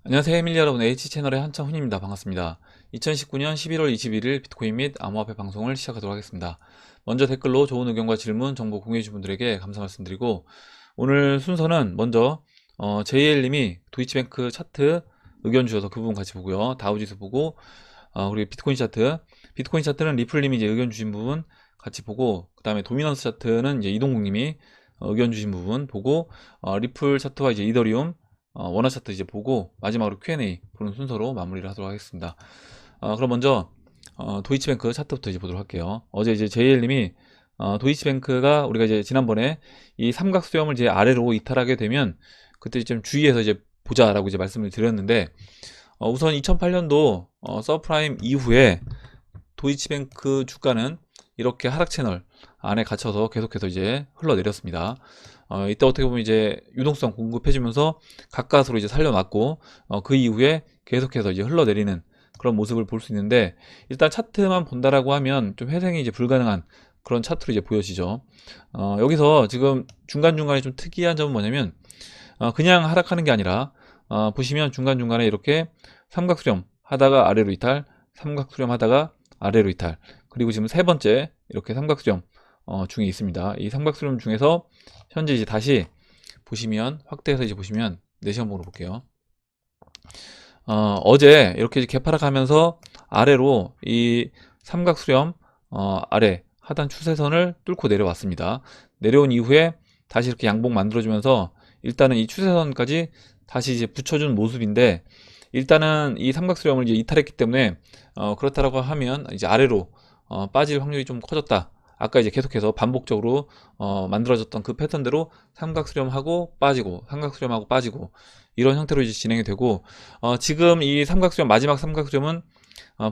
안녕하세요 에밀리 여러분, H채널의 한창훈입니다. 반갑습니다. 2019년 11월 21일 비트코인 및 암호화폐 방송을 시작하도록 하겠습니다. 먼저 댓글로 좋은 의견과 질문, 정보 공유해주신 분들에게 감사 말씀드리고, 오늘 순서는 먼저 JL님이 도이치뱅크 차트 의견 주셔서 그 부분 같이 보고요. 다우지수 보고, 그리고 비트코인 차트는 리플님이 이제 의견 주신 부분 같이 보고, 그 다음에 도미넌스 차트는 이제 이동국님이 의견 주신 부분 보고, 리플 차트와 이제 이더리움 원화 차트 이제 보고 마지막으로 Q&A 보는 순서로 마무리를 하도록 하겠습니다. 그럼 먼저 도이치뱅크 차트부터 이제 보도록 할게요. 어제 이제 JL님이 도이치뱅크가 우리가 이제 지난번에 이 삼각수렴을 이제 아래로 이탈하게 되면 그때 좀 주의해서 이제 보자라고 이제 말씀을 드렸는데, 우선 2008년도 서프라임 이후에 도이치뱅크 주가는 이렇게 하락 채널 안에 갇혀서 계속해서 이제 흘러내렸습니다. 이때 어떻게 보면 이제 유동성 공급해주면서 가까스로 이제 살려놨고, 그 이후에 계속해서 이제 흘러내리는 그런 모습을 볼 수 있는데, 일단 차트만 본다라고 하면 좀 회생이 이제 불가능한 그런 차트로 이제 보여지죠. 여기서 지금 중간중간에 좀 특이한 점은 뭐냐면, 그냥 하락하는 게 아니라, 보시면 중간중간에 이렇게 삼각수렴 하다가 아래로 이탈, 삼각수렴 하다가 아래로 이탈, 그리고 지금 세 번째 이렇게 삼각수렴 중에 있습니다. 이 삼각수렴 중에서 현재 이제 다시 보시면 확대해서 이제 보시면 내시경봉으로 볼게요. 어제 이렇게 이제 개파락하면서 아래로 이 삼각수렴 아래 하단 추세선을 뚫고 내려왔습니다. 내려온 이후에 다시 이렇게 양봉 만들어주면서 일단은 이 추세선까지 다시 이제 붙여준 모습인데, 일단은 이 삼각수렴을 이제 이탈했기 때문에 그렇다라고 하면 이제 아래로 빠질 확률이 좀 커졌다. 아까 이제 계속해서 반복적으로 만들어졌던 그 패턴대로 삼각수렴하고 빠지고 삼각수렴하고 빠지고 이런 형태로 이제 진행이 되고, 지금 이 삼각수렴 마지막 삼각수렴은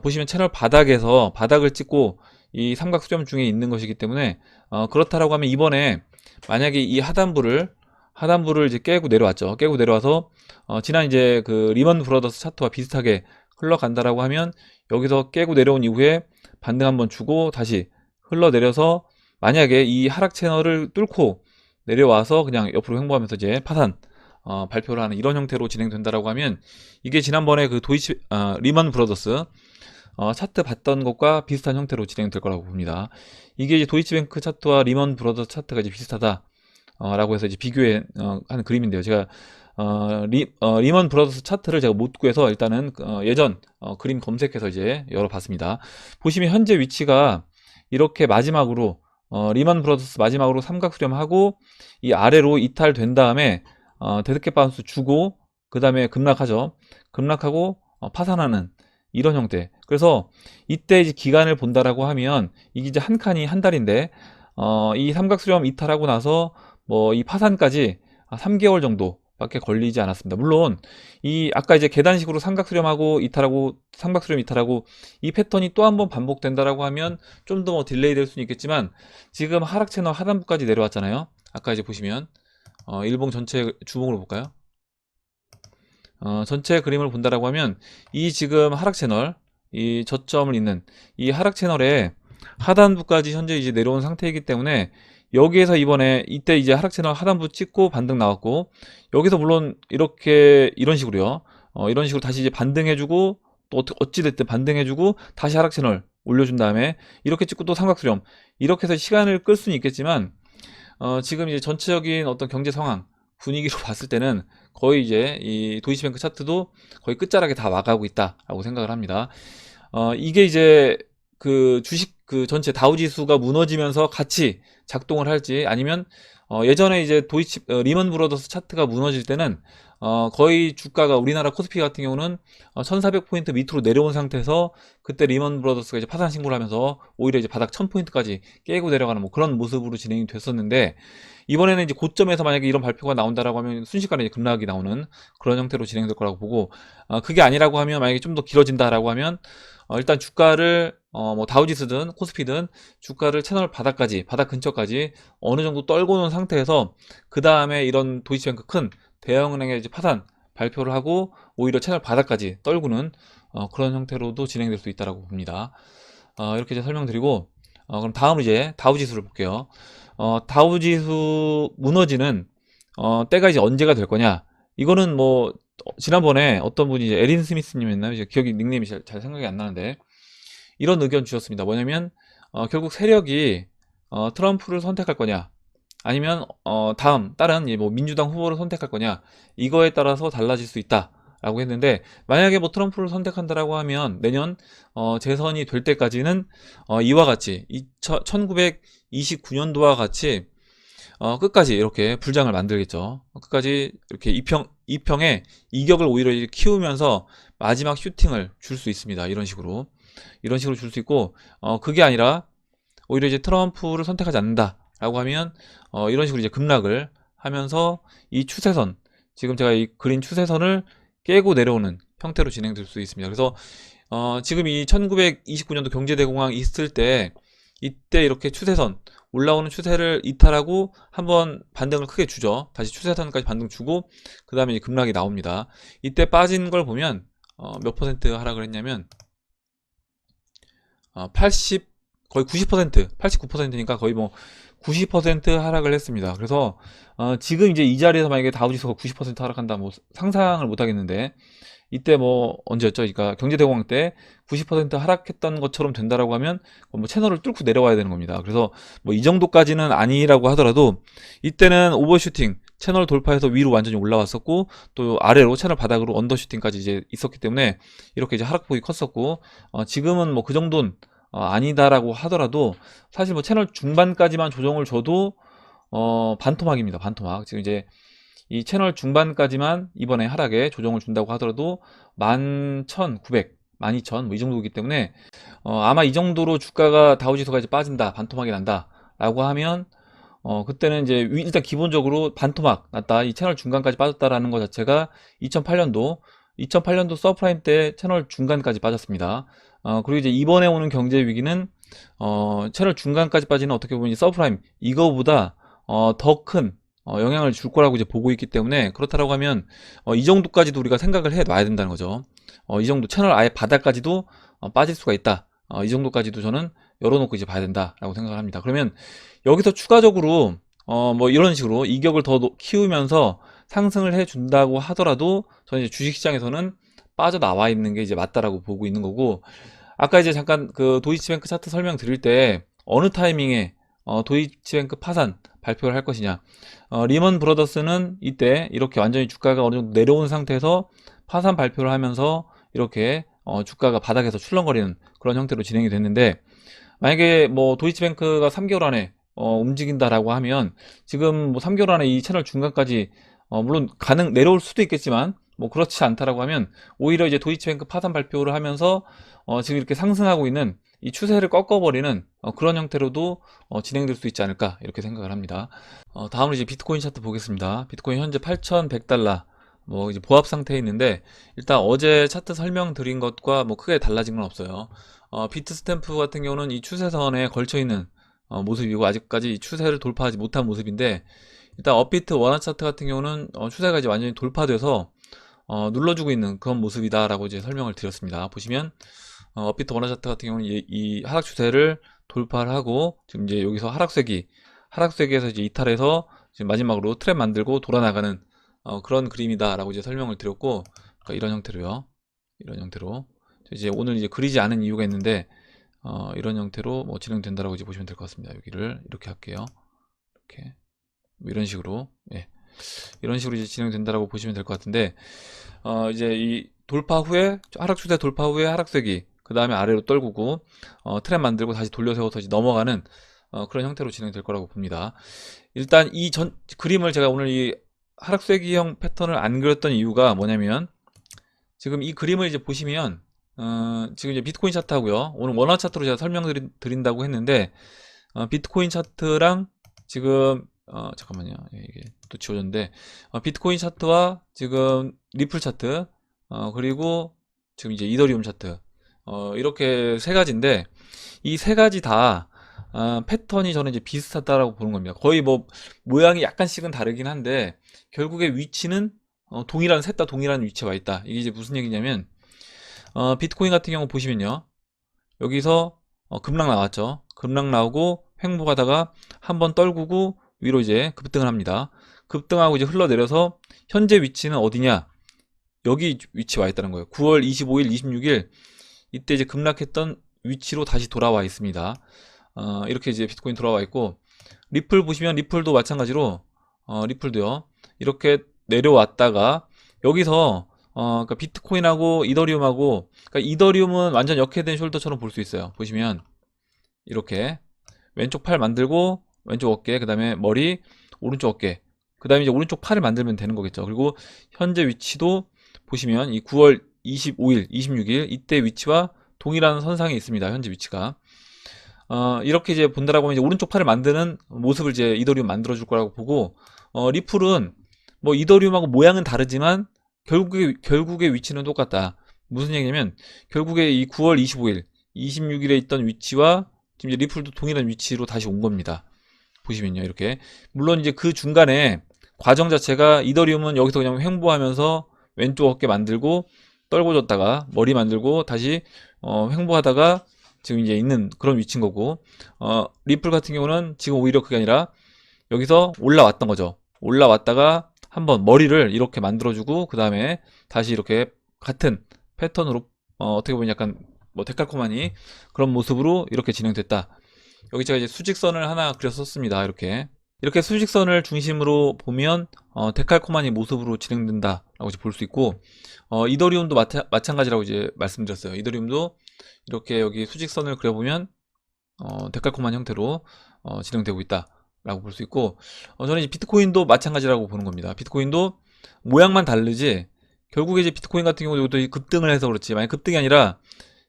보시면 채널 바닥에서 바닥을 찍고 이 삼각수렴 중에 있는 것이기 때문에, 그렇다라고 하면 이번에 만약에 이 하단부를 이제 깨고 내려왔죠. 깨고 내려와서 지난 이제 그 리먼 브라더스 차트와 비슷하게 흘러간다라고 하면, 여기서 깨고 내려온 이후에 반등 한번 주고 다시 흘러내려서 만약에 이 하락 채널을 뚫고 내려와서 그냥 옆으로 횡보하면서 이제 파산 발표를 하는 이런 형태로 진행된다라고 하면, 이게 지난번에 그 리먼 브라더스 차트 봤던 것과 비슷한 형태로 진행될 거라고 봅니다. 이게 이제 도이치뱅크 차트와 리먼 브라더스 차트가 이제 비슷하다 라고 해서 이제 비교해 하는 그림인데요. 제가 리먼 브라더스 차트를 제가 못 구해서 일단은 예전 그림 검색해서 이제 열어봤습니다. 보시면 현재 위치가 이렇게 마지막으로 리먼 브라더스 마지막으로 삼각수렴하고 이 아래로 이탈된 다음에 데드캣 바운스 주고 그 다음에 급락하죠. 급락하고 파산하는 이런 형태. 그래서 이때 이제 기간을 본다라고 하면 이게 이제 한 칸이 한 달인데, 이 삼각수렴 이탈하고 나서 뭐 이 파산까지 3개월 정도밖에 걸리지 않았습니다. 물론 이 아까 이제 계단식으로 삼각수렴하고 이탈하고 삼각수렴 이탈하고 이 패턴이 또 한 번 반복된다라고 하면 좀 더 뭐 딜레이 될 수는 있겠지만, 지금 하락 채널 하단부까지 내려왔잖아요. 아까 이제 보시면 일봉 전체 주봉으로 볼까요? 전체 그림을 본다라고 하면 이 지금 하락 채널, 이 저점을 잇는 이 하락 채널에 하단부까지 현재 이제 내려온 상태이기 때문에, 여기에서 이번에 이때 이제 하락 채널 하단부 찍고 반등 나왔고, 여기서 물론 이렇게 이런 식으로요. 이런 식으로 다시 이제 반등해주고 또 어찌됐든 반등해주고 다시 하락 채널 올려준 다음에 이렇게 찍고 또 삼각수렴, 이렇게 해서 시간을 끌 수는 있겠지만, 지금 이제 전체적인 어떤 경제 상황 분위기로 봤을 때는 거의 이제 이 도이치뱅크 차트도 거의 끝자락에 다 와가고 있다라고 생각을 합니다. 이게 이제 그 주식 그 전체 다우지수가 무너지면서 같이 작동을 할지, 아니면 예전에 이제 리먼 브라더스 차트가 무너질 때는 거의 주가가 우리나라 코스피 같은 경우는 1400포인트 밑으로 내려온 상태에서 그때 리먼 브라더스가 이제 파산 신고를 하면서 오히려 이제 바닥 1000포인트까지 깨고 내려가는 뭐 그런 모습으로 진행이 됐었는데, 이번에는 이제 고점에서 만약에 이런 발표가 나온다라고 하면 순식간에 이제 급락이 나오는 그런 형태로 진행될 거라고 보고, 그게 아니라고 하면 만약에 좀 더 길어진다라고 하면 일단 주가를 뭐 다우지수든 코스피든 주가를 채널 바닥까지, 바닥 근처까지 어느 정도 떨고 놓은 상태에서 그 다음에 이런 도이치뱅크 큰 대형은행의 이제 파산 발표를 하고 오히려 채널 바닥까지 떨구는 그런 형태로도 진행될 수 있다라고 봅니다. 이렇게 이제 설명드리고, 그럼 다음으로 이제 다우지수를 볼게요. 다우지수 무너지는 때가 이제 언제가 될 거냐? 이거는 뭐 지난번에 어떤 분이 이제 에린 스미스님이었나요? 이제 기억이 닉네임이 잘 생각이 안 나는데 이런 의견 주셨습니다. 뭐냐면 결국 세력이 트럼프를 선택할 거냐 아니면 다른 뭐 민주당 후보를 선택할 거냐 이거에 따라서 달라질 수 있다 라고 했는데 만약에 뭐 트럼프를 선택한다라고 하면 내년 재선이 될 때까지는 이와 같이 1929년도와 같이 끝까지 이렇게 불장을 만들겠죠. 끝까지 이렇게 이평에 이격을 오히려 이제 키우면서 마지막 슈팅을 줄 수 있습니다. 이런 식으로 줄 수 있고 그게 아니라 오히려 이제 트럼프를 선택하지 않는다라고 하면 이런 식으로 이제 급락을 하면서 이 추세선 지금 제가 이 그린 추세선을 깨고 내려오는 형태로 진행될 수 있습니다. 그래서 지금 이 1929년도 경제대공황 있을 때 이때 이렇게 추세선 올라오는 추세를 이탈하고 한번 반등을 크게 주죠. 다시 추세선까지 반등 주고 그 다음에 급락이 나옵니다. 이때 빠진 걸 보면 몇 퍼센트 하락을 했냐면 80 거의 90% 89%니까 거의 뭐 90% 하락을 했습니다. 그래서 지금 이제 이 자리에서 만약에 다우지수가 90% 하락한다 뭐 상상을 못 하겠는데 이때 뭐 언제였죠? 그러니까 경제대공황 때 90% 하락했던 것처럼 된다라고 하면 뭐 채널을 뚫고 내려와야 되는 겁니다. 그래서 뭐 이 정도까지는 아니라고 하더라도 이때는 오버슈팅 채널 돌파해서 위로 완전히 올라왔었고 또 아래로 채널 바닥으로 언더슈팅까지 이제 있었기 때문에 이렇게 이제 하락폭이 컸었고 지금은 뭐 그 정도는 아니다라고 하더라도 사실 뭐 채널 중반까지만 조정을 줘도 반토막입니다. 반토막. 지금 이제 이 채널 중반까지만 이번에 하락에 조정을 준다고 하더라도 11,900, 12,000 뭐 이 정도이기 때문에 아마 이 정도로 주가가 다우지수가 이제 빠진다, 반토막이 난다 라고 하면 그때는 이제 일단 기본적으로 반토막 났다, 이 채널 중간까지 빠졌다라는 것 자체가 2008년도 서프라임 때 채널 중간까지 빠졌습니다. 그리고 이제 이번에 오는 경제 위기는 채널 중간까지 빠지는 어떻게 보면 서프라임 이거보다 더 큰 영향을 줄 거라고 이제 보고 있기 때문에 그렇다라고 하면 이 정도까지도 우리가 생각을 해 놔야 된다는 거죠. 이 정도 채널 아예 바닥까지도 빠질 수가 있다. 이 정도까지도 저는 열어놓고 이제 봐야 된다라고 생각을 합니다. 그러면 여기서 추가적으로 뭐 이런 식으로 이격을 더 키우면서 상승을 해 준다고 하더라도 저는 이제 주식시장에서는 빠져나와 있는 게 이제 맞다라고 보고 있는 거고 아까 이제 잠깐 그 도이치뱅크 차트 설명드릴 때 어느 타이밍에 도이치뱅크 파산 발표를 할 것이냐 리먼 브러더스는 이때 이렇게 완전히 주가가 어느 정도 내려온 상태에서 파산 발표를 하면서 이렇게 주가가 바닥에서 출렁거리는 그런 형태로 진행이 됐는데 만약에 뭐 도이치뱅크가 3개월 안에 움직인다라고 하면 지금 뭐 3개월 안에 이 채널 중간까지 물론 내려올 수도 있겠지만 뭐 그렇지 않다라고 하면 오히려 이제 도이치뱅크 파산 발표를 하면서 지금 이렇게 상승하고 있는 이 추세를 꺾어버리는 그런 형태로도 진행될 수 있지 않을까 이렇게 생각을 합니다. 다음으로 이제 비트코인 차트 보겠습니다. 비트코인 현재 8,100달러 뭐 이제 보합 상태에 있는데 일단 어제 차트 설명드린 것과 뭐 크게 달라진 건 없어요. 비트스탬프 같은 경우는 이 추세선에 걸쳐 있는 모습이고 아직까지 이 추세를 돌파하지 못한 모습인데 일단 업비트 원화 차트 같은 경우는 추세가 이제 완전히 돌파돼서 눌러주고 있는 그런 모습이다 라고 이제 설명을 드렸습니다. 보시면 업비트 원화 차트 같은 경우는 이 하락 추세를 돌파를 하고 지금 이제 여기서 하락세기에서 이제 이탈해서 지금 마지막으로 트랩 만들고 돌아나가는 그런 그림이다 라고 이제 설명을 드렸고 그러니까 이런 형태로요. 이런 형태로 이제 오늘 이제 그리지 않은 이유가 있는데 이런 형태로 뭐 진행된다라고 이제 보시면 될 것 같습니다. 여기를 이렇게 할게요. 이렇게 뭐 이런 식으로 예. 이런 식으로 이제 진행된다라고 보시면 될 것 같은데 이제 이 돌파 후에 하락 추세 돌파 후에 하락세기 그 다음에 아래로 떨구고 트랩 만들고 다시 돌려 세워서 이제 넘어가는 그런 형태로 진행될 거라고 봅니다. 일단 이 그림을 제가 오늘 이 하락세기형 패턴을 안 그렸던 이유가 뭐냐면 지금 이 그림을 이제 보시면 지금 이제 비트코인 차트하고요. 오늘 원화 차트로 제가 설명드린다고 했는데 비트코인 차트랑 지금 잠깐만요. 이게 또 지워졌는데 비트코인 차트와 지금 리플 차트 그리고 지금 이제 이더리움 차트 이렇게 세 가지인데 이 세 가지 다 패턴이 저는 이제 비슷하다라고 보는 겁니다. 거의 뭐 모양이 약간씩은 다르긴 한데 결국에 위치는 셋 다 동일한 위치에 와 있다. 이게 이제 무슨 얘기냐면 비트코인 같은 경우 보시면요. 여기서 급락 나왔죠. 급락 나오고 횡보하다가 한번 떨구고 위로 이제 급등을 합니다. 급등하고 이제 흘러내려서 현재 위치는 어디냐? 여기 위치 와 있다는 거예요. 9월 25일, 26일 이때 이제 급락했던 위치로 다시 돌아와 있습니다. 이렇게 이제 비트코인 돌아와 있고, 리플 보시면 리플도 마찬가지로 리플도요. 이렇게 내려왔다가 여기서 그러니까 비트코인하고 이더리움하고, 그러니까 이더리움은 완전 역회된 숄더처럼 볼 수 있어요. 보시면 이렇게 왼쪽 팔 만들고 왼쪽 어깨, 그 다음에 머리, 오른쪽 어깨, 그 다음에 이제 오른쪽 팔을 만들면 되는 거겠죠. 그리고 현재 위치도 보시면 이 9월 25일, 26일 이때 위치와 동일한 선상에 있습니다. 현재 위치가. 이렇게 이제 본다라고 하면 이제 오른쪽 팔을 만드는 모습을 이제 이더리움 만들어줄 거라고 보고, 리플은 뭐 이더리움하고 모양은 다르지만 결국의 위치는 똑같다. 무슨 얘기냐면 결국에 이 9월 25일, 26일에 있던 위치와 지금 이제 리플도 동일한 위치로 다시 온 겁니다. 보시면요, 이렇게. 물론 이제 그 중간에 과정 자체가 이더리움은 여기서 그냥 횡보하면서 왼쪽 어깨 만들고 떨궈졌다가 머리 만들고 다시 횡보하다가 지금 이제 있는 그런 위치인 거고, 리플 같은 경우는 지금 오히려 그게 아니라 여기서 올라왔던 거죠. 올라왔다가 한번 머리를 이렇게 만들어주고 그 다음에 다시 이렇게 같은 패턴으로 어떻게 보면 약간 뭐 데칼코마니 그런 모습으로 이렇게 진행됐다. 여기 제가 이제 수직선을 하나 그렸었습니다. 이렇게 수직선을 중심으로 보면 데칼코마니 모습으로 진행된다라고 볼 수 있고, 이더리움도 마찬가지라고 이제 말씀드렸어요. 이더리움도 이렇게 여기 수직선을 그려보면 데칼코마니 형태로 진행되고 있다라고 볼 수 있고, 저는 이제 비트코인도 마찬가지라고 보는 겁니다. 비트코인도 모양만 다르지 결국에 이제 비트코인 같은 경우도 급등을 해서 그렇지, 만약 급등이 아니라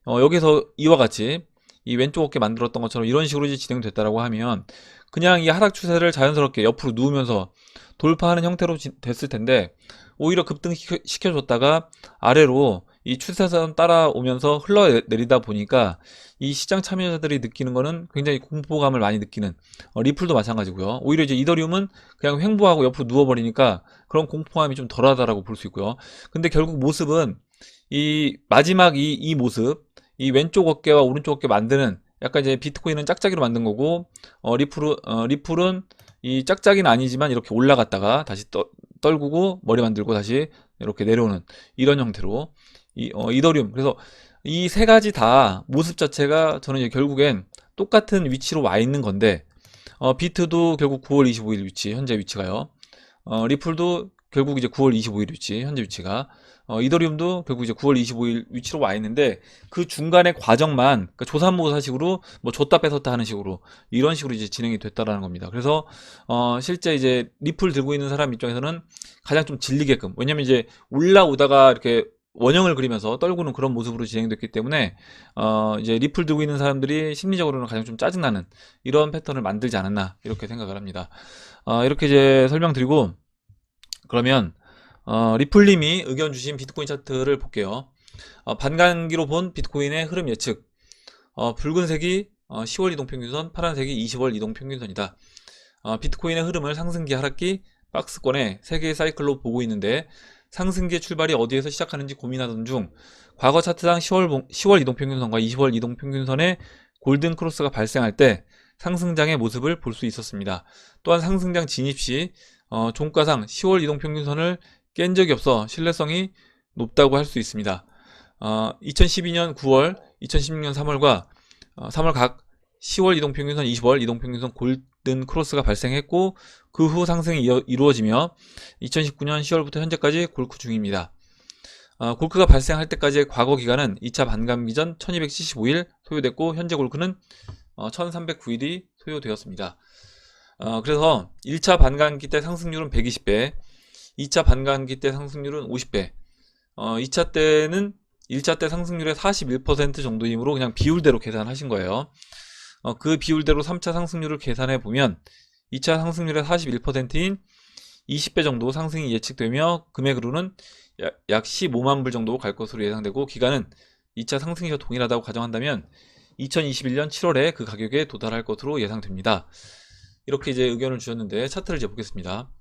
여기서 이와 같이 이 왼쪽 어깨 만들었던 것처럼 이런 식으로 이제 진행됐다라고 하면 그냥 이 하락 추세를 자연스럽게 옆으로 누우면서 돌파하는 형태로 됐을 텐데, 오히려 급등시켜줬다가 아래로 이 추세선 따라오면서 흘러내리다 보니까 이 시장 참여자들이 느끼는 거는 굉장히 공포감을 많이 느끼는, 리플도 마찬가지고요. 오히려 이제 이더리움은 그냥 횡보하고 옆으로 누워버리니까 그런 공포감이 좀 덜하다라고 볼 수 있고요. 근데 결국 모습은 이 마지막 이 모습, 이 왼쪽 어깨와 오른쪽 어깨 만드는, 약간 이제 비트코인은 짝짝이로 만든 거고, 리플은 이 짝짝이는 아니지만 이렇게 올라갔다가 다시 떨구고 머리 만들고 다시 이렇게 내려오는 이런 형태로 이더리움. 그래서 이 세 가지 다 모습 자체가 저는 이제 결국엔 똑같은 위치로 와 있는 건데, 비트도 결국 9월 25일 위치, 현재 위치가요. 리플도 결국 이제 9월 25일 위치, 현재 위치가. 이더리움도 결국 이제 9월 25일 위치로 와 있는데, 그 중간의 과정만, 그러니까 조삼모사식으로 뭐 줬다 뺏었다 하는 식으로 이런 식으로 이제 진행이 됐다라는 겁니다. 그래서 실제 이제 리플 들고 있는 사람 입장에서는 가장 좀 질리게끔, 왜냐면 이제 올라오다가 이렇게 원형을 그리면서 떨구는 그런 모습으로 진행됐기 때문에 이제 리플 들고 있는 사람들이 심리적으로는 가장 좀 짜증나는 이런 패턴을 만들지 않았나 이렇게 생각을 합니다. 이렇게 이제 설명드리고, 그러면 리플님이 의견 주신 비트코인 차트를 볼게요. 반감기로 본 비트코인의 흐름 예측. 붉은색이 10월 이동평균선, 파란색이 20월 이동평균선이다. 비트코인의 흐름을 상승기, 하락기, 박스권의 세 개의 사이클로 보고 있는데, 상승기의 출발이 어디에서 시작하는지 고민하던 중 과거 차트상 10월 이동평균선과 20월 이동평균선의 골든 크로스가 발생할 때 상승장의 모습을 볼 수 있었습니다. 또한 상승장 진입 시 종가상 10월 이동평균선을 깬 적이 없어 신뢰성이 높다고 할 수 있습니다. 2012년 9월, 2016년 3월과 3월 각 10월 이동평균선, 20월 이동평균선 골든 크로스가 발생했고, 그 후 상승이 이루어지며 2019년 10월부터 현재까지 골크 중입니다. 골크가 발생할 때까지의 과거 기간은 2차 반감기 전 1275일 소요됐고, 현재 골크는 1309일이 소요되었습니다. 그래서 1차 반감기 때 상승률은 120배, 2차 반감기 때 상승률은 50배, 2차 때는 1차 때 상승률의 41% 정도이므로 그냥 비율대로 계산하신 거예요. 그 비율대로 3차 상승률을 계산해 보면 2차 상승률의 41%인 20배 정도 상승이 예측되며, 금액으로는 약 15만 불 정도 갈 것으로 예상되고, 기간은 2차 상승시와 동일하다고 가정한다면 2021년 7월에 그 가격에 도달할 것으로 예상됩니다. 이렇게 이제 의견을 주셨는데, 차트를 이제 보겠습니다.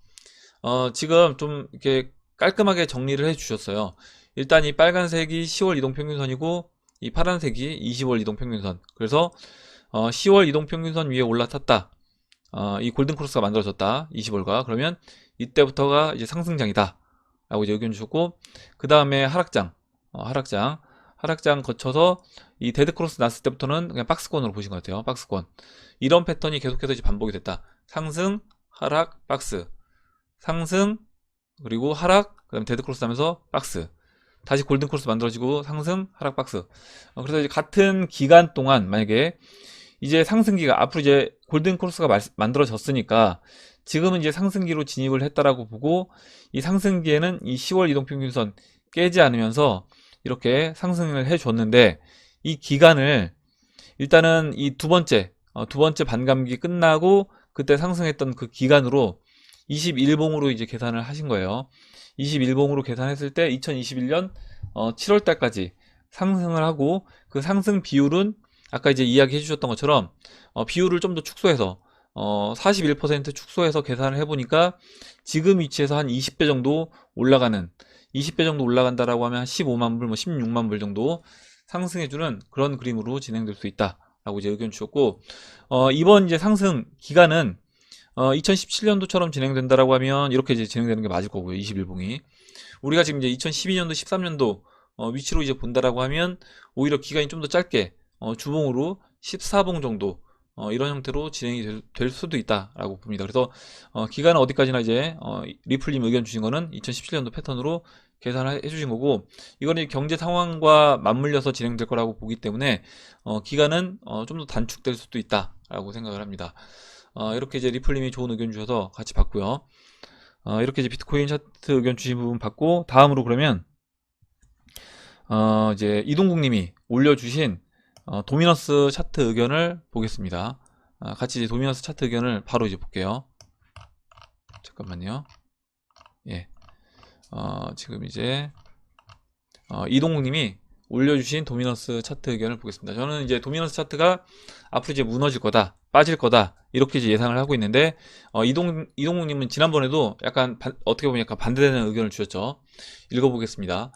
지금 좀 이렇게 깔끔하게 정리를 해 주셨어요. 일단 이 빨간색이 10월 이동평균선이고 이 파란색이 20월 이동평균선. 그래서 10월 이동평균선 위에 올라탔다. 이 골든크로스가 만들어졌다. 20월가. 그러면 이때부터가 이제 상승장이다 라고 이제 의견 주셨고, 그 다음에 하락장 거쳐서 이 데드크로스 났을 때부터는 그냥 박스권으로 보신 것 같아요. 박스권. 이런 패턴이 계속해서 이제 반복이 됐다. 상승, 하락, 박스. 상승, 그리고 하락, 그 다음에 데드크로스 나면서 박스. 다시 골든크로스 만들어지고 상승, 하락, 박스. 그래서 이제 같은 기간 동안 만약에 이제 상승기가 앞으로 이제 골든크로스가 만들어졌으니까 지금은 이제 상승기로 진입을 했다라고 보고, 이 상승기에는 이 10월 이동평균선 깨지 않으면서 이렇게 상승을 해줬는데, 이 기간을 일단은 이 두 번째 반감기 끝나고 그때 상승했던 그 기간으로 21봉으로 이제 계산을 하신 거예요. 21봉으로 계산했을 때 2021년 7월 달까지 상승을 하고, 그 상승 비율은 아까 이제 이야기 해주셨던 것처럼 비율을 좀 더 축소해서 41% 축소해서 계산을 해보니까 지금 위치에서 한 20배 정도 올라간다라고 하면 한 15만 불, 뭐 16만 불 정도 상승해주는 그런 그림으로 진행될 수 있다라고 이제 의견 주셨고, 이번 이제 상승 기간은 2017년도처럼 진행된다라고 하면 이렇게 이제 진행되는 게 맞을 거고요. 21봉이. 우리가 지금 이제 2012년도, 13년도 위치로 이제 본다라고 하면 오히려 기간이 좀 더 짧게 주봉으로 14봉 정도 이런 형태로 진행이 될 수도 있다라고 봅니다. 그래서 기간은 어디까지나 이제 리플님 의견 주신 거는 2017년도 패턴으로 계산을 해주신 거고, 이거는 경제 상황과 맞물려서 진행될 거라고 보기 때문에 기간은 좀 더 단축될 수도 있다라고 생각을 합니다. 이렇게 이제 리플님이 좋은 의견 주셔서 같이 봤고요. 이렇게 이제 비트코인 차트 의견 주신 부분 봤고, 다음으로 그러면 이제 이동국님이 올려주신 도미너스 차트 의견을 보겠습니다. 같이 이제 도미너스 차트 의견을 바로 이제 볼게요. 잠깐만요. 예. 지금 이제 이동국님이 올려주신 도미너스 차트 의견을 보겠습니다. 저는 이제 도미너스 차트가 앞으로 이제 무너질 거다, 빠질 거다, 이렇게 이제 예상을 하고 있는데, 이동국님은 지난번에도 약간 어떻게 보면 약간 반대되는 의견을 주셨죠. 읽어보겠습니다.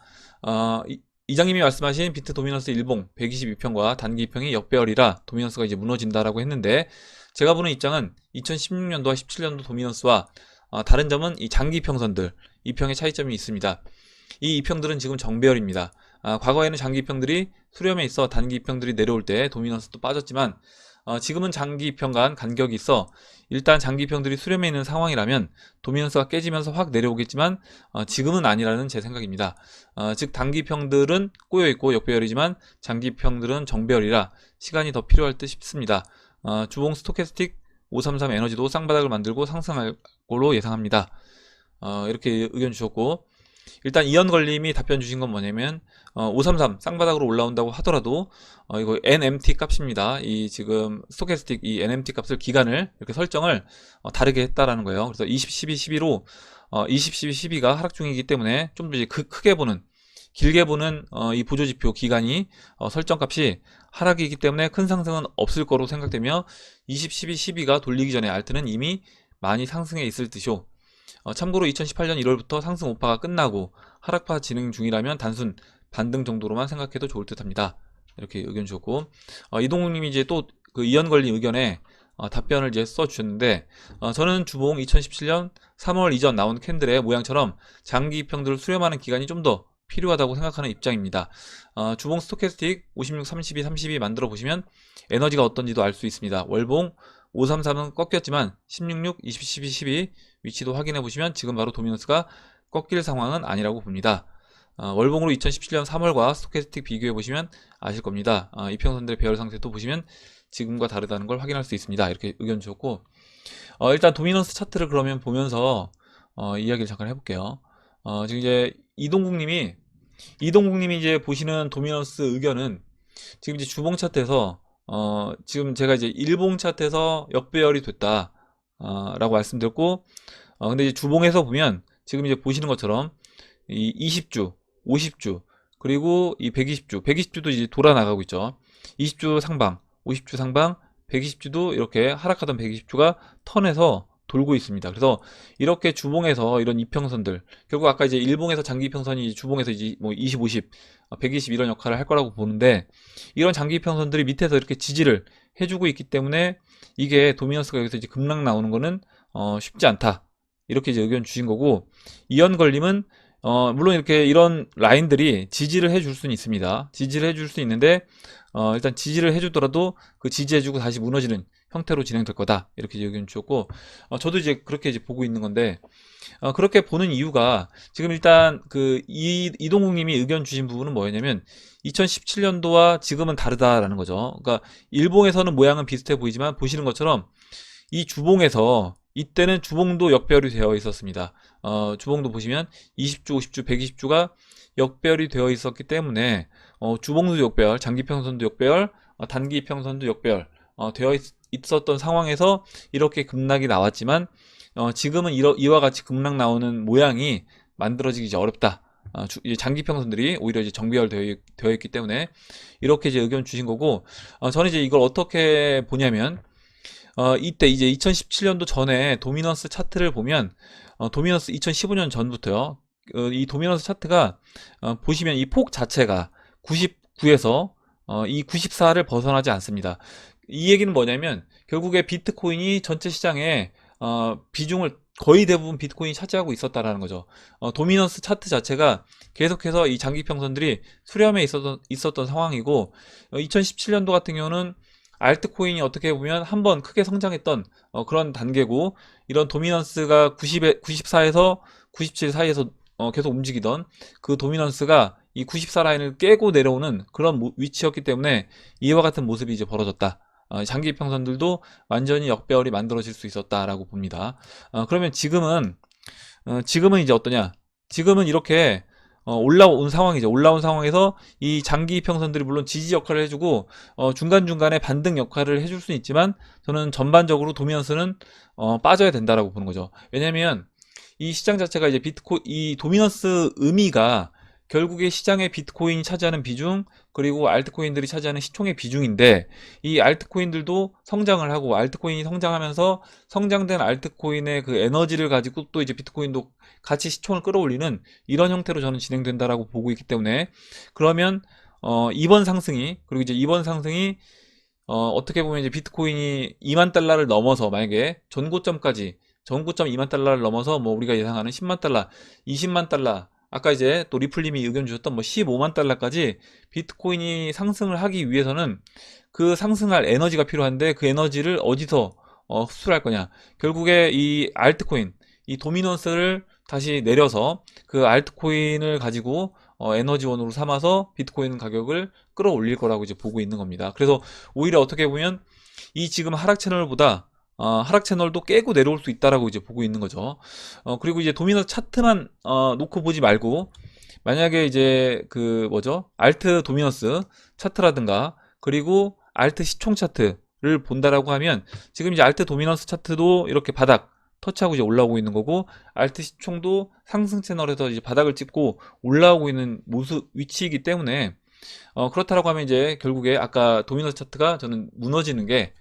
이장님이 말씀하신 비트 도미너스 일봉 122평과 단기 2평이 역배열이라 도미너스가 이제 무너진다라고 했는데, 제가 보는 입장은 2016년도와 17년도 도미너스와 다른 점은 이 장기 평선들 2평의 차이점이 있습니다. 이 2평들은 지금 정배열입니다. 과거에는 장기 2평들이 수렴에 있어 단기 2평들이 내려올 때 도미너스도 빠졌지만, 지금은 장기 2평 간 간격이 있어 일단 장기 2평들이 수렴에 있는 상황이라면 도미너스가 깨지면서 확 내려오겠지만, 지금은 아니라는 제 생각입니다. 즉 단기 2평들은 꼬여있고 역배열이지만 장기 2평들은 정배열이라 시간이 더 필요할 듯 싶습니다. 주봉 스토캐스틱 533 에너지도 쌍바닥을 만들고 상승할 걸로 예상합니다. 이렇게 의견 주셨고, 일단 이연걸님이 답변 주신 건 뭐냐면 533 쌍바닥으로 올라온다고 하더라도 이거 NMT 값입니다. 이 지금 스토캐스틱 이 NMT 값을 기간을 이렇게 설정을 다르게 했다라는 거예요. 그래서 20, 12, 12로 20, 12, 12가 하락 중이기 때문에 좀 더 이제 크게 보는, 길게 보는 이 보조지표 기간이 설정값이 하락이기 때문에 큰 상승은 없을 거로 생각되며, 20, 12, 12가 돌리기 전에 알트는 이미 많이 상승해 있을 듯이요. 참고로 2018년 1월부터 상승 오파가 끝나고 하락파 진행 중이라면 단순 반등 정도로만 생각해도 좋을 듯 합니다. 이렇게 의견 주셨고, 이동욱님이 이제 또 그 이연걸린 의견에 답변을 이제 써주셨는데, 저는 주봉 2017년 3월 이전 나온 캔들의 모양처럼 장기 입평들을 수렴하는 기간이 좀 더 필요하다고 생각하는 입장입니다. 주봉 스토캐스틱 56, 32, 32 만들어 보시면 에너지가 어떤지도 알 수 있습니다. 월봉 533은 꺾였지만 16, 20, 12, 12 위치도 확인해 보시면 지금 바로 도미너스가 꺾일 상황은 아니라고 봅니다. 월봉으로 2017년 3월과 스토캐스틱 비교해 보시면 아실 겁니다. 이평선들의 배열 상태도 보시면 지금과 다르다는 걸 확인할 수 있습니다. 이렇게 의견 주셨고, 일단 도미너스 차트를 그러면 보면서 이야기를 잠깐 해볼게요. 지금 이제 이동국님이 이제 보시는 도미너스 의견은 지금 이제 주봉 차트에서 지금 제가 이제 일봉 차트에서 역배열이 됐다 라고 말씀드렸고, 근데 이제 주봉에서 보면 지금 이제 보시는 것처럼 이 20주, 50주, 그리고 이 120주도 이제 돌아 나가고 있죠. 20주 상방, 50주 상방, 120주도 이렇게 하락하던 120주가 턴해서 돌고 있습니다. 그래서 이렇게 주봉에서 이런 이평선들, 결국 아까 이제 일봉에서 장기 이평선이 주봉에서 이제 뭐 20, 50, 120 이런 역할을 할 거라고 보는데, 이런 장기 이평선들이 밑에서 이렇게 지지를 해주고 있기 때문에 이게 도미너스가 여기서 이제 급락 나오는 거는 쉽지 않다. 이렇게 이제 의견 주신 거고, 이연걸님은 물론 이렇게 이런 라인들이 지지를 해줄 수는 있습니다. 지지를 해줄 수 있는데 일단 지지를 해주더라도 그 지지해주고 다시 무너지는 형태로 진행될 거다, 이렇게 의견 주셨고, 저도 이제 그렇게 이제 보고 있는 건데, 그렇게 보는 이유가 지금 일단 그 이동국님이 의견 주신 부분은 뭐였냐면 2017년도와 지금은 다르다라는 거죠. 그러니까 일봉에서는 모양은 비슷해 보이지만 보시는 것처럼 이 주봉에서 이때는 주봉도 역배열이 되어 있었습니다. 주봉도 보시면 20주, 50주, 120주가 역배열이 되어 있었기 때문에 주봉도 역배열, 장기평선도 역배열, 단기평선도 역배열 되어 있었던 상황에서 이렇게 급락이 나왔지만 지금은 이와 같이 급락 나오는 모양이 만들어지기 이제 어렵다. 이제 장기평선들이 오히려 이제 정배열 되어 있기 때문에 이렇게 이제 의견 주신 거고, 저는 이제 이걸 어떻게 보냐면, 이때 이제 2017년도 전에 도미넌스 차트를 보면, 도미넌스 2015년 전부터요. 이 도미넌스 차트가 보시면 이 폭 자체가 99에서 이 94를 벗어나지 않습니다. 이 얘기는 뭐냐면 결국에 비트코인이 전체 시장에 비중을 거의 대부분 비트코인이 차지하고 있었다라는 거죠. 도미넌스 차트 자체가 계속해서 이 장기평선들이 수렴해 있었던 상황이고, 2017년도 같은 경우는 알트코인이 어떻게 보면 한번 크게 성장했던 그런 단계고, 이런 도미넌스가 94에서 97 사이에서 계속 움직이던 그 도미넌스가 이 94 라인을 깨고 내려오는 그런 위치였기 때문에 이와 같은 모습이 이제 벌어졌다. 장기 평선들도 완전히 역배열이 만들어질 수 있었다라고 봅니다. 그러면 지금은 이제 어떠냐? 지금은 이렇게 올라온 상황이죠. 올라온 상황에서 이 장기 평선들이 물론 지지 역할을 해주고 중간중간에 반등 역할을 해줄 수는 있지만, 저는 전반적으로 도미넌스는 빠져야 된다라고 보는 거죠. 왜냐면 이 시장 자체가 이제 이 도미넌스 의미가 결국에 시장의 비트코인이 차지하는 비중, 그리고 알트코인들이 차지하는 시총의 비중인데, 이 알트코인들도 성장을 하고 알트코인이 성장하면서 성장된 알트코인의 그 에너지를 가지고 또 이제 비트코인도 같이 시총을 끌어올리는 이런 형태로 저는 진행된다라고 보고 있기 때문에, 그러면 이번 상승이, 그리고 이제 이번 상승이 어떻게 보면 이제 비트코인이 2만 달러를 넘어서, 만약에 전고점 2만 달러를 넘어서 뭐 우리가 예상하는 10만 달러, 20만 달러, 아까 이제 또 리플님이 의견 주셨던 뭐 15만 달러까지 비트코인이 상승을 하기 위해서는 그 상승할 에너지가 필요한데, 그 에너지를 어디서 흡수를 할 거냐? 결국에 이 알트코인, 이 도미넌스를 다시 내려서 그 알트코인을 가지고 에너지원으로 삼아서 비트코인 가격을 끌어올릴 거라고 이제 보고 있는 겁니다. 그래서 오히려 어떻게 보면 이 지금 하락 채널보다 하락 채널도 깨고 내려올 수 있다라고 이제 보고 있는 거죠. 그리고 이제 도미넌스 차트만 놓고 보지 말고, 만약에 이제 그 뭐죠? 알트 도미넌스 차트라든가, 그리고 알트 시총 차트를 본다라고 하면, 지금 이제 알트 도미넌스 차트도 이렇게 바닥 터치하고 이제 올라오고 있는 거고, 알트 시총도 상승 채널에서 이제 바닥을 찍고 올라오고 있는 모습 위치이기 때문에, 그렇다라고 하면 이제 결국에 아까 도미넌스 차트가 저는 무너지는 게,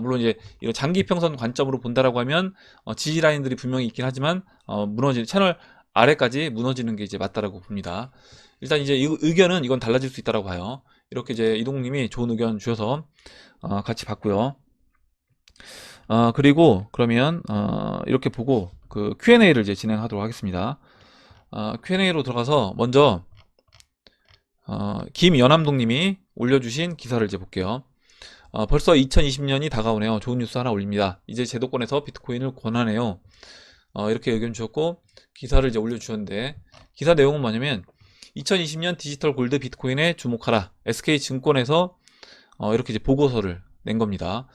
물론 이제 이런 장기 평선 관점으로 본다라고 하면 지지 라인들이 분명히 있긴 하지만 무너지는 채널 아래까지 무너지는 게 이제 맞다라고 봅니다. 일단 이제 이 의견은 이건 달라질 수 있다라고 봐요. 이렇게 이제 이동님이 좋은 의견 주셔서 같이 봤고요. 그리고 그러면 이렇게 보고 그 Q&A를 이제 진행하도록 하겠습니다. Q&A로 들어가서 먼저 김연암동님이 올려주신 기사를 이제 볼게요. 벌써 2020년이 다가오네요. 좋은 뉴스 하나 올립니다. 이제 제도권에서 비트코인을 권하네요. 이렇게 의견 주셨고, 기사를 이제 올려주셨는데, 기사 내용은 뭐냐면 2020년 디지털 골드 비트코인에 주목하라, SK증권에서 이렇게 이제 보고서를 낸 겁니다.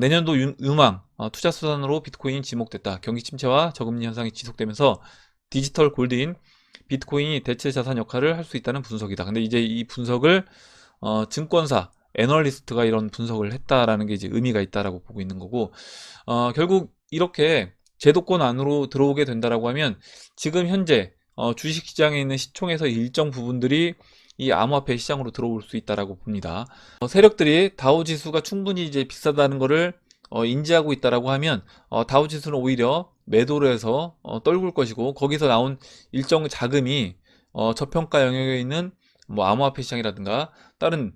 내년도 유망 투자 수단으로 비트코인이 지목됐다. 경기 침체와 저금리 현상이 지속되면서 디지털 골드인 비트코인이 대체 자산 역할을 할 수 있다는 분석이다. 근데 이제 이 분석을 증권사 애널리스트가 이런 분석을 했다라는 게 이제 의미가 있다라고 보고 있는 거고, 결국 이렇게 제도권 안으로 들어오게 된다라고 하면 지금 현재 주식시장에 있는 시총에서 일정 부분들이 이 암호화폐 시장으로 들어올 수 있다라고 봅니다. 세력들이 다우 지수가 충분히 이제 비싸다는 거를 인지하고 있다라고 하면 다우 지수는 오히려 매도를 해서 떨굴 것이고, 거기서 나온 일정 자금이 저평가 영역에 있는 뭐 암호화폐 시장이라든가 다른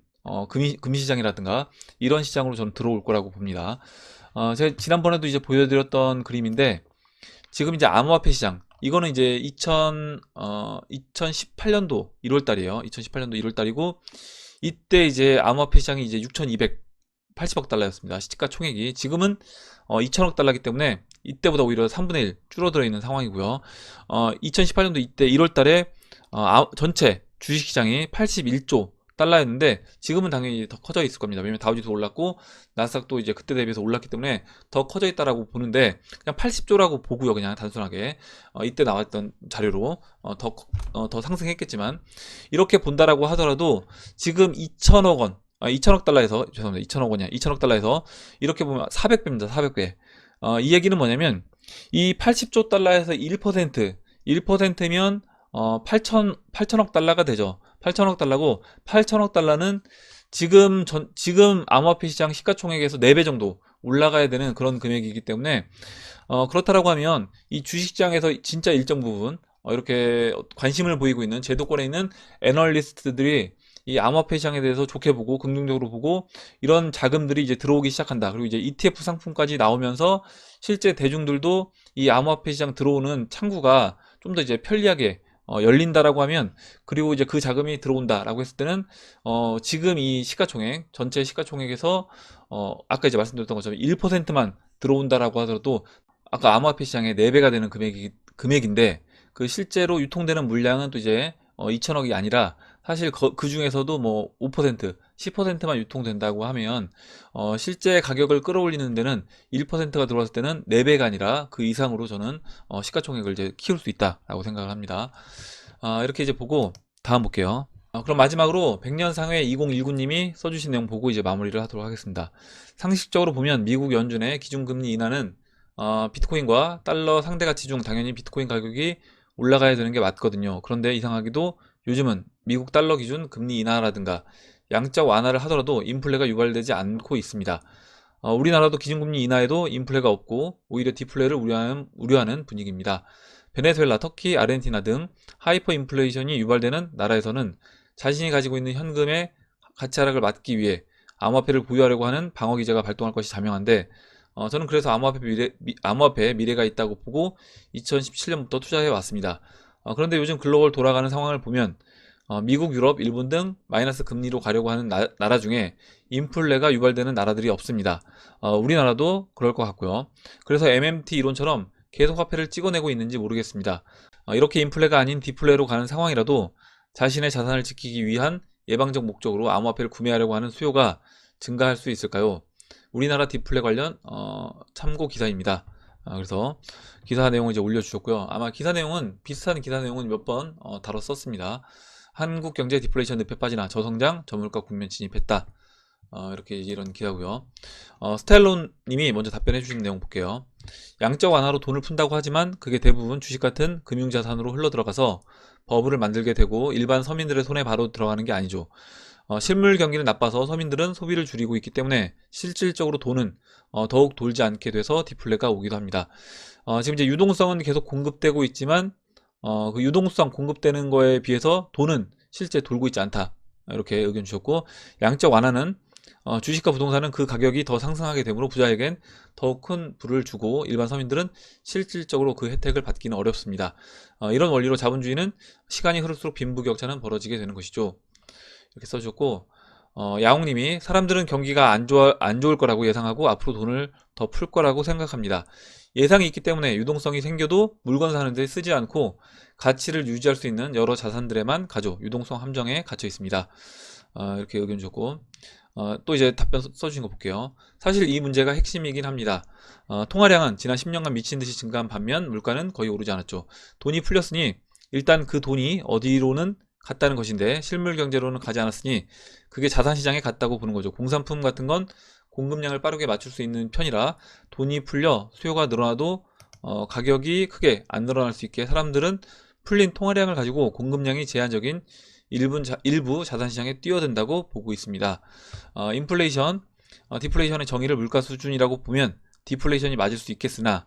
금시장이라든가 이런 시장으로 저는 들어올 거라고 봅니다. 제가 지난번에도 이제 보여드렸던 그림인데, 지금 이제 암호화폐 시장, 이거는 이제 2018년도 1월 달이에요. 2018년도 1월 달이고, 이때 이제 암호화폐 시장이 이제 6,280억 달러였습니다. 시가총액이. 지금은 2천억 달러이기 때문에 이때보다 오히려 3분의 1 줄어들어 있는 상황이고요. 2018년도 이때 1월 달에 전체 주식시장이 81조 달러였는데 지금은 당연히 더 커져 있을 겁니다. 왜냐면 다우지수 올랐고 나스닥도 이제 그때 대비해서 올랐기 때문에 더 커져 있다라고 보는데, 그냥 80조라고 보고요. 그냥 단순하게 이때 나왔던 자료로 더 상승했겠지만, 이렇게 본다라고 하더라도 지금 2천억 원, 2천억 달러에서, 죄송합니다, 2천억 원이야, 2천억 달러에서 이렇게 보면 400배입니다. 400배. 이 얘기는 뭐냐면, 이 80조 달러에서 1%면 8천억 달러가 되죠. 8천억 달러고, 8천억 달러는 지금 암호화폐 시장 시가총액에서 4배 정도 올라가야 되는 그런 금액이기 때문에, 그렇다라고 하면 이 주식시장에서 진짜 일정 부분 이렇게 관심을 보이고 있는 제도권에 있는 애널리스트들이 이 암호화폐 시장에 대해서 좋게 보고 긍정적으로 보고, 이런 자금들이 이제 들어오기 시작한다. 그리고 이제 ETF 상품까지 나오면서 실제 대중들도 이 암호화폐 시장 들어오는 창구가 좀 더 이제 편리하게 열린다라고 하면, 그리고 이제 그 자금이 들어온다라고 했을 때는 지금 이 시가총액, 전체 시가총액에서 아까 이제 말씀드렸던 것처럼 1%만 들어온다라고 하더라도 아까 암호화폐 시장의 4배가 되는 금액인데, 그 실제로 유통되는 물량은 또 이제 2천억이 아니라, 사실 그 중에서도 뭐 5%, 10%만 유통된다고 하면 실제 가격을 끌어올리는 데는 1%가 들어왔을 때는 4배가 아니라 그 이상으로 저는 시가총액을 이제 키울 수 있다라고 생각을 합니다. 이렇게 이제 보고 다음 볼게요. 그럼 마지막으로 100년 상회 2019님이 써주신 내용 보고 이제 마무리를 하도록 하겠습니다. 상식적으로 보면 미국 연준의 기준금리 인하는 비트코인과 달러 상대가치 중 당연히 비트코인 가격이 올라가야 되는 게 맞거든요. 그런데 이상하게도 요즘은 미국 달러 기준 금리 인하라든가 양적 완화를 하더라도 인플레가 유발되지 않고 있습니다. 우리나라도 기준금리 인하에도 인플레가 없고 오히려 디플레를 우려하는 분위기입니다. 베네수엘라, 터키, 아르헨티나 등 하이퍼 인플레이션이 유발되는 나라에서는 자신이 가지고 있는 현금의 가치 하락을 막기 위해 암호화폐를 보유하려고 하는 방어 기제가 발동할 것이 자명한데, 저는 그래서 암호화폐에 미래가 있다고 보고 2017년부터 투자해 왔습니다. 그런데 요즘 글로벌 돌아가는 상황을 보면 미국, 유럽, 일본 등 마이너스 금리로 가려고 하는 나라 중에 인플레가 유발되는 나라들이 없습니다. 우리나라도 그럴 것 같고요. 그래서 MMT 이론처럼 계속 화폐를 찍어내고 있는지 모르겠습니다. 이렇게 인플레가 아닌 디플레로 가는 상황이라도 자신의 자산을 지키기 위한 예방적 목적으로 암호화폐를 구매하려고 하는 수요가 증가할 수 있을까요? 우리나라 디플레 관련 참고 기사입니다. 그래서 기사 내용을 이제 올려주셨고요. 아마 기사 내용은 비슷한 기사 내용은 몇 번 다뤘었습니다. 한국 경제 디플레이션 늪에 빠지나 저성장 저물가 국면 진입했다. 이렇게 이런 기사고요. 스타일론 님이 먼저 답변해 주신 내용 볼게요. 양적 완화로 돈을 푼다고 하지만 그게 대부분 주식 같은 금융자산으로 흘러들어가서 버블을 만들게 되고 일반 서민들의 손에 바로 들어가는 게 아니죠. 실물 경기는 나빠서 서민들은 소비를 줄이고 있기 때문에 실질적으로 돈은 더욱 돌지 않게 돼서 디플레가 오기도 합니다. 지금 이제 유동성은 계속 공급되고 있지만 그 유동성 공급되는 거에 비해서 돈은 실제 돌고 있지 않다. 이렇게 의견 주셨고, 양적 완화는 주식과 부동산은 그 가격이 더 상승하게 되므로 부자에겐 더욱 큰 부를 주고 일반 서민들은 실질적으로 그 혜택을 받기는 어렵습니다. 이런 원리로 자본주의는 시간이 흐를수록 빈부격차는 벌어지게 되는 것이죠. 이렇게 써주셨고, 야옹님이 사람들은 경기가 안 좋을 거라고 예상하고 앞으로 돈을 더 풀 거라고 생각합니다. 예상이 있기 때문에 유동성이 생겨도 물건 사는데 쓰지 않고 가치를 유지할 수 있는 여러 자산들에만 가죠. 유동성 함정에 갇혀 있습니다. 이렇게 의견 주셨고, 또 이제 답변 써주신 거 볼게요. 사실 이 문제가 핵심이긴 합니다. 통화량은 지난 10년간 미친 듯이 증가한 반면 물가는 거의 오르지 않았죠. 돈이 풀렸으니 일단 그 돈이 어디로는 갔다는 것인데 실물 경제로는 가지 않았으니 그게 자산시장에 갔다고 보는 거죠. 공산품 같은 건 공급량을 빠르게 맞출 수 있는 편이라 돈이 풀려 수요가 늘어나도 가격이 크게 안 늘어날 수 있게 사람들은 풀린 통화량을 가지고 공급량이 제한적인 일부 자산시장에 뛰어든다고 보고 있습니다. 인플레이션, 디플레이션의 정의를 물가 수준이라고 보면 디플레이션이 맞을 수 있겠으나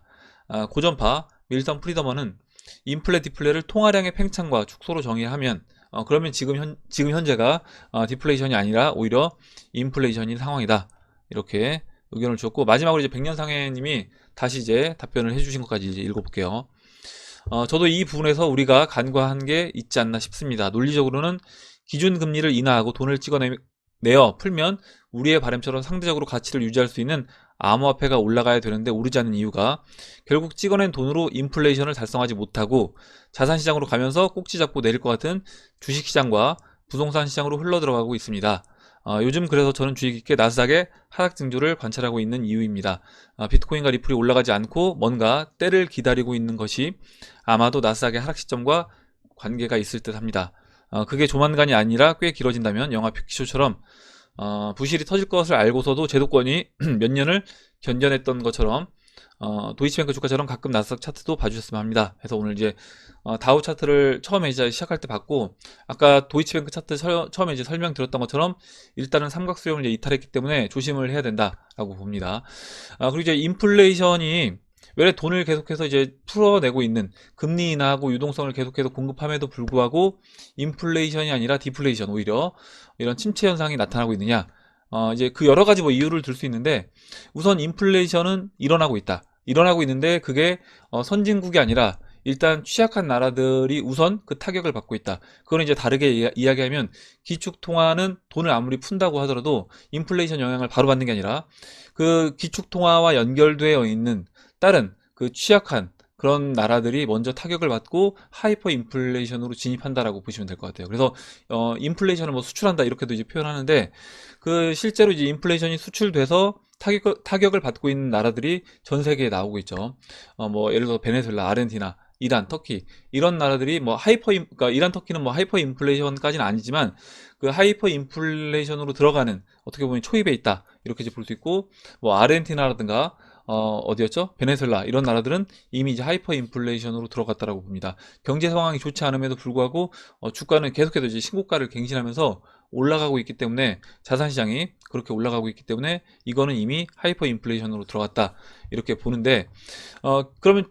고전파 밀턴 프리더먼은 인플레 디플레를 통화량의 팽창과 축소로 정의하면 그러면 지금 현재가 디플레이션이 아니라 오히려 인플레이션인 상황이다. 이렇게 의견을 주었고, 마지막으로 이제 백년상해님이 다시 이제 답변을 해주신 것까지 이제 읽어볼게요. 저도 이 부분에서 우리가 간과한 게 있지 않나 싶습니다. 논리적으로는 기준금리를 인하하고 돈을 찍어내어 풀면 우리의 바람처럼 상대적으로 가치를 유지할 수 있는 암호화폐가 올라가야 되는데 오르지 않는 이유가 결국 찍어낸 돈으로 인플레이션을 달성하지 못하고 자산시장으로 가면서 꼭지 잡고 내릴 것 같은 주식시장과 부동산 시장으로 흘러들어가고 있습니다. 요즘 그래서 저는 주의 깊게 나스닥의 하락 징조를 관찰하고 있는 이유입니다. 비트코인과 리플이 올라가지 않고 뭔가 때를 기다리고 있는 것이 아마도 나스닥의 하락 시점과 관계가 있을 듯 합니다. 그게 조만간이 아니라 꽤 길어진다면 영화 빅쇼처럼 부실이 터질 것을 알고서도 제도권이 몇 년을 견뎌냈던 것처럼 도이치뱅크 주가처럼 가끔 나스닥 차트도 봐주셨으면 합니다. 그래서 오늘 이제 다우 차트를 처음에 이제 시작할 때 봤고, 아까 도이치뱅크 차트 처음에 이제 설명드렸던 것처럼 일단은 삼각수렴을 이제 이탈했기 때문에 조심을 해야 된다라고 봅니다. 그리고 이제 인플레이션이 왜 돈을 계속해서 이제 풀어내고 있는 금리 인하하고 유동성을 계속해서 공급함에도 불구하고 인플레이션이 아니라 디플레이션, 오히려 이런 침체 현상이 나타나고 있느냐? 이제 그 여러 가지 뭐 이유를 들 수 있는데, 우선 인플레이션은 일어나고 있다. 일어나고 있는데 그게 선진국이 아니라 일단 취약한 나라들이 우선 그 타격을 받고 있다. 그거는 이제 다르게 이야기하면 기축통화는 돈을 아무리 푼다고 하더라도 인플레이션 영향을 바로 받는 게 아니라 그 기축통화와 연결되어 있는 다른 그 취약한 그런 나라들이 먼저 타격을 받고 하이퍼 인플레이션으로 진입한다라고 보시면 될 것 같아요. 그래서 인플레이션을 뭐 수출한다 이렇게도 이제 표현하는데, 그 실제로 이제 인플레이션이 수출돼서 타격을 받고 있는 나라들이 전 세계에 나오고 있죠. 뭐 예를 들어 베네수엘라, 아르헨티나, 이란, 터키 이런 나라들이 뭐 그러니까 이란, 터키는 뭐 하이퍼 인플레이션까지는 아니지만 그 하이퍼 인플레이션으로 들어가는, 어떻게 보면 초입에 있다 이렇게 볼 수 있고, 뭐 아르헨티나라든가 어디였죠? 베네수엘라 이런 나라들은 이미 이제 하이퍼 인플레이션으로 들어갔다라고 봅니다. 경제 상황이 좋지 않음에도 불구하고 주가는 계속해서 이제 신고가를 갱신하면서 올라가고 있기 때문에, 자산시장이 그렇게 올라가고 있기 때문에 이거는 이미 하이퍼 인플레이션으로 들어갔다 이렇게 보는데, 그러면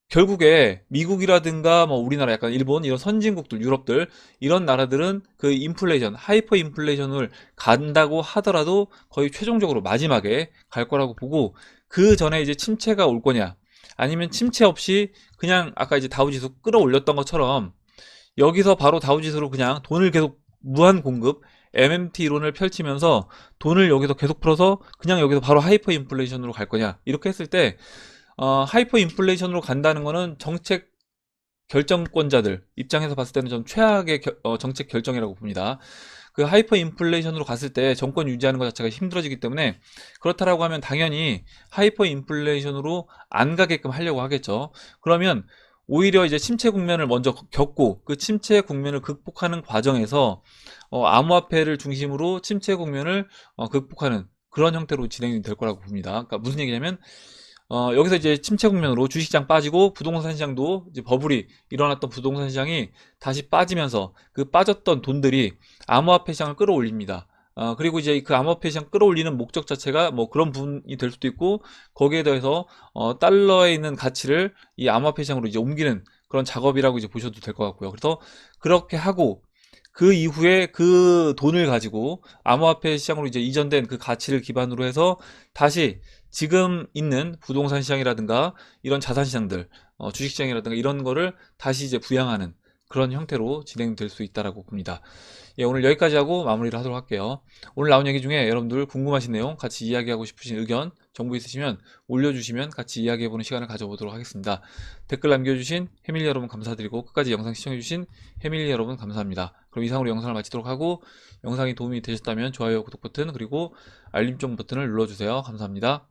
결국에 미국이라든가 뭐 우리나라, 약간 일본 이런 선진국들, 유럽들 이런 나라들은 그 인플레이션, 하이퍼 인플레이션을 간다고 하더라도 거의 최종적으로 마지막에 갈 거라고 보고, 그 전에 이제 침체가 올 거냐, 아니면 침체 없이 그냥 아까 이제 다우지수 끌어올렸던 것처럼 여기서 바로 다우지수로 그냥 돈을 계속 무한 공급, MMT 이론을 펼치면서 돈을 여기서 계속 풀어서 그냥 여기서 바로 하이퍼 인플레이션으로 갈 거냐, 이렇게 했을 때 하이퍼 인플레이션으로 간다는 거는 정책 결정권자들 입장에서 봤을 때는 좀 최악의 정책 결정이라고 봅니다. 그 하이퍼 인플레이션으로 갔을 때 정권 유지하는 것 자체가 힘들어지기 때문에, 그렇다라고 하면 당연히 하이퍼 인플레이션으로 안 가게끔 하려고 하겠죠. 그러면 오히려 이제 침체 국면을 먼저 겪고 그 침체 국면을 극복하는 과정에서 암호화폐를 중심으로 침체 국면을 극복하는 그런 형태로 진행이 될 거라고 봅니다. 그러니까 무슨 얘기냐면, 여기서 이제 침체 국면으로 주식시장 빠지고 부동산 시장도 이제 버블이 일어났던 부동산 시장이 다시 빠지면서 그 빠졌던 돈들이 암호화폐 시장을 끌어올립니다. 그리고 이제 그 암호화폐 시장 끌어올리는 목적 자체가 뭐 그런 부분이 될 수도 있고, 거기에 더해서 달러에 있는 가치를 이 암호화폐 시장으로 이제 옮기는 그런 작업이라고 이제 보셔도 될 것 같고요. 그래서 그렇게 하고 그 이후에 그 돈을 가지고 암호화폐 시장으로 이제 이전된 그 가치를 기반으로 해서 다시 지금 있는 부동산 시장이라든가 이런 자산 시장들, 주식 시장이라든가 이런 거를 다시 이제 부양하는 그런 형태로 진행될 수 있다라고 봅니다. 예, 오늘 여기까지 하고 마무리를 하도록 할게요. 오늘 나온 얘기 중에 여러분들 궁금하신 내용, 같이 이야기하고 싶으신 의견, 정보 있으시면 올려주시면 같이 이야기해보는 시간을 가져보도록 하겠습니다. 댓글 남겨주신 해밀리 여러분 감사드리고, 끝까지 영상 시청해주신 해밀리 여러분 감사합니다. 그럼 이상으로 영상을 마치도록 하고, 영상이 도움이 되셨다면 좋아요, 구독 버튼, 그리고 알림종 버튼을 눌러주세요. 감사합니다.